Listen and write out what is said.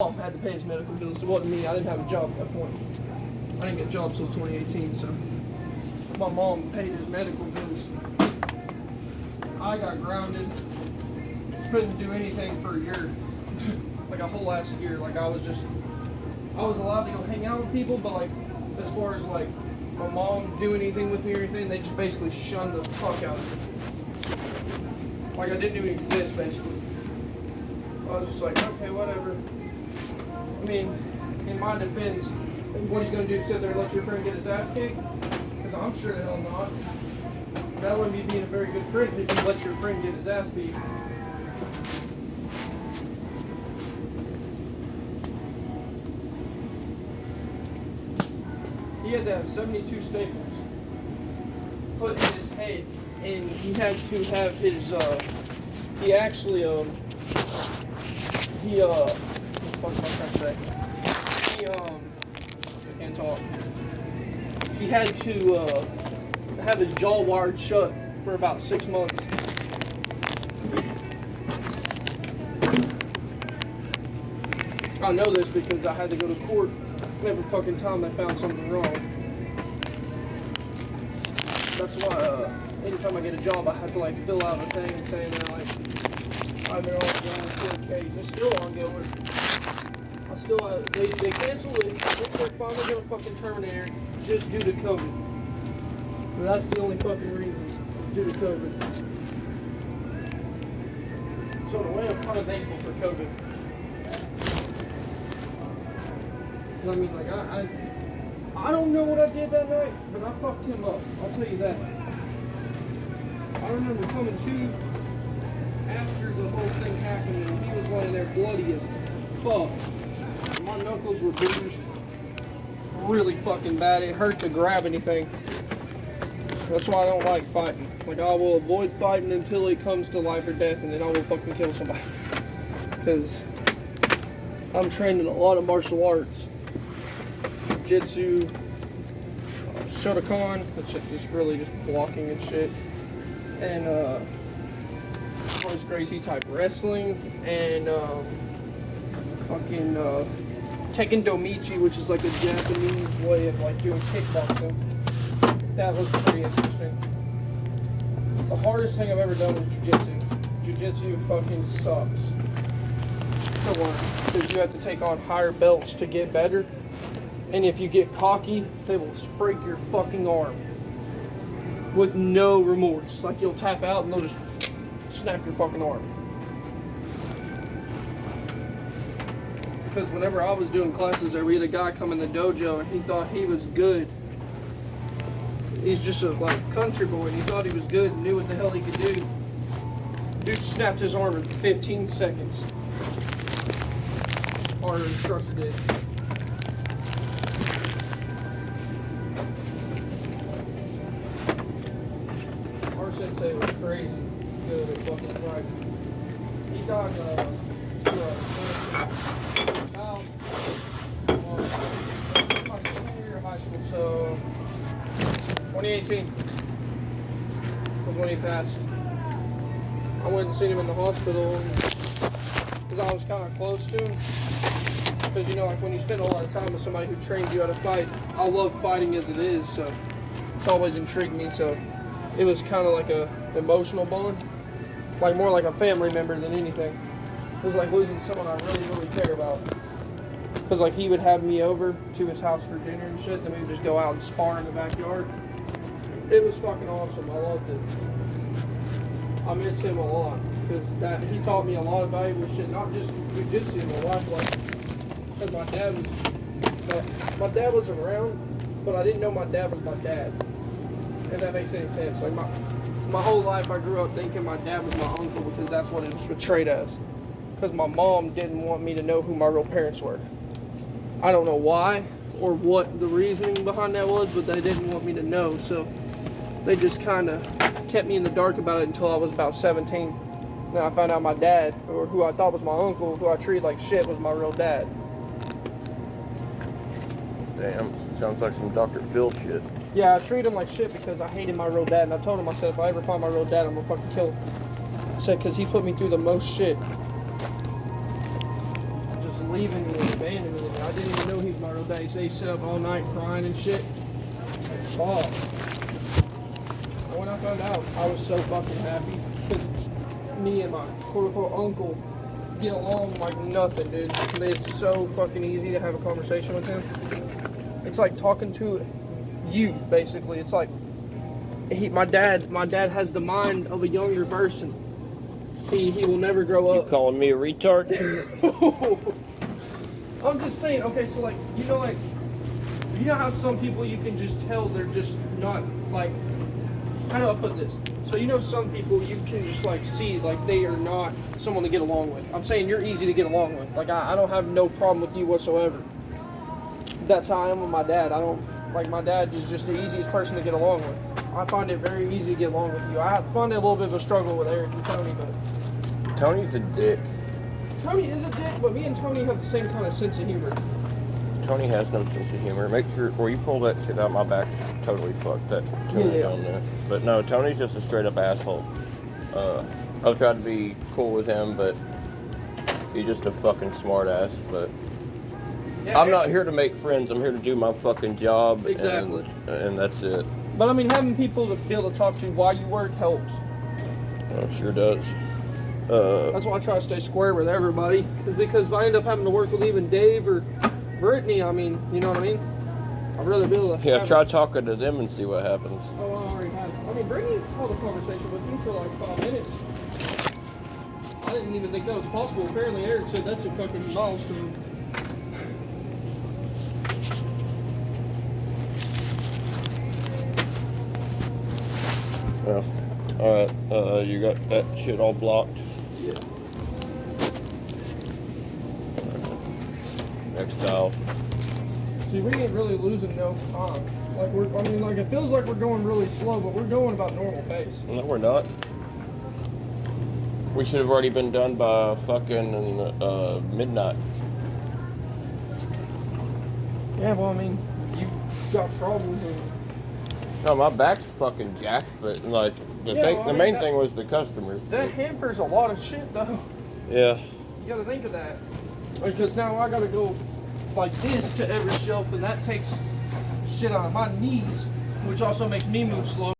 mom had to pay his medical bills. It wasn't me. I didn't have a job at that point. I didn't get a job until 2018, so my mom paid his medical bills. I got grounded. Couldn't do anything for a year. Like a whole last year. Like I was allowed to go hang out with people, but like as far as like my mom do anything with me or anything, they just basically shunned the fuck out of me. Like I didn't even exist basically. I was just like, okay, whatever. I mean, in my defense, what are you going to do, sit there and let your friend get his ass kicked? Because I'm sure the hell not. That wouldn't be being a very good friend if you let your friend get his ass beat. He had to have 72 staples put in his head, and he had to have his, he actually, what the fuck am I trying to say? I can't talk. He had to, have his jaw wired shut for about 6 months. I know this because I had to go to court every fucking time they found something wrong. That's why, anytime I get a job, I have to like fill out a thing saying that like I've been ongoing court case. It's still ongoing. They canceled it. They're finally gonna fucking terminate it just due to COVID. But that's the only fucking reason, due to COVID. So in a way, I'm kind of thankful for COVID. I mean, like, I don't know what I did that night, but I fucked him up. I'll tell you that. I remember coming to after the whole thing happened, and he was laying there bloody as fuck. My knuckles were bruised really fucking bad. It hurt to grab anything. That's why I don't like fighting. Like, I will avoid fighting until it comes to life or death, and then I will fucking kill somebody. Because I'm trained in a lot of martial arts. Jiu-jitsu, Shotokan, that's just really just blocking and shit. And Royce Gracie type wrestling, and fucking Tekken Domichi, which is like a Japanese way of like doing kickboxing. That was pretty interesting. The hardest thing I've ever done was jiu-jitsu. Jiu-jitsu fucking sucks to learn because you have to take on higher belts to get better. And if you get cocky, they will break your fucking arm with no remorse. Like you'll tap out and they'll just snap your fucking arm. Because whenever I was doing classes there, we had a guy come in the dojo and he thought he was good. He's just a like country boy and he thought he was good and knew what the hell he could do. Dude snapped his arm in 15 seconds. Our instructor did. Our sensei was crazy good at fucking fighting. He died my senior year of high school, so 2018 was when he passed. I went and seen him in the hospital because I was kind of close to him. Because, you know, like when you spend a lot of time with somebody who trains you how to fight, I love fighting as it is, so it's always intrigued me. So it was kind of like a emotional bond, like more like a family member than anything. It was like losing someone I really, really care about. Because like he would have me over to his house for dinner and shit, then we would just go out and spar in the backyard. It was fucking awesome. I loved it. I miss him a lot because he taught me a lot of valuable shit, not just jiu-jitsu, my life lesson. Because my dad was around, but I didn't know my dad was my dad. If that makes any sense. Like my whole life I grew up thinking my dad was my uncle because that's what it was portrayed as. Because my mom didn't want me to know who my real parents were. I don't know why or what the reasoning behind that was, but they didn't want me to know, so they just kind of kept me in the dark about it until I was about 17. Then I found out my dad, or who I thought was my uncle, who I treated like shit, was my real dad. Damn, sounds like some Dr. Phil shit. Yeah, I treated him like shit because I hated my real dad, and I told him, I said, if I ever find my real dad, I'm gonna fucking kill him. I said, because he put me through the most shit. Just leaving me and abandoning me. I didn't even know he was my real dad. So he sat up all night crying and shit. Fuck. And when I found out, I was so fucking happy. Because me and my quote-unquote uncle get along like nothing, dude. It's so fucking easy to have a conversation with him. It's like talking to you, basically. It's like my dad has the mind of a younger person. He will never grow up. You calling me a retard? I'm just saying, okay, so like you know how some people you can just tell they're just not like, how do I put this? So you know some people you can just like see like they are not someone to get along with. I'm saying you're easy to get along with. Like I don't have no problem with you whatsoever. That's how I am with my dad. I don't like my dad is just the easiest person to get along with. I find it very easy to get along with you. I find it a little bit of a struggle with Eric and Tony, but Tony's a dick. Tony is a dick, but me and Tony have the same kind of sense of humor. Tony has no sense of humor. Make sure, where you pull that shit out, my back's totally fucked. That Tony down there. But no, Tony's just a straight up asshole. I'll try to be cool with him, but he's just a fucking smart ass. But Yeah, I'm not here to make friends. I'm here to do my fucking job. Exactly. And that's it. But I mean, having people to be able to talk to while you work helps. It sure does. That's why I try to stay square with everybody. Because if I end up having to work with even Dave or Brittany, I mean, you know what I mean? I'd rather be able to. Yeah, try talking to them and see what happens. Oh, I already had. I mean, Brittany held a conversation with me for like 5 minutes. I didn't even think that was possible. Apparently, Eric said that's a fucking milestone. Well, alright, you got that shit all blocked. Yeah. Next tile. See, we ain't really losing no time. Like like it feels like we're going really slow, but we're going about normal pace. No, we're not. We should have already been done by fucking midnight. Yeah, well, I mean, you got problems. No, my back's fucking jacked, but like the main thing was the customers. That hampers a lot of shit, though. Yeah. You gotta think of that. Because now I gotta go like this to every shelf, and that takes shit out of my knees, which also makes me move slow.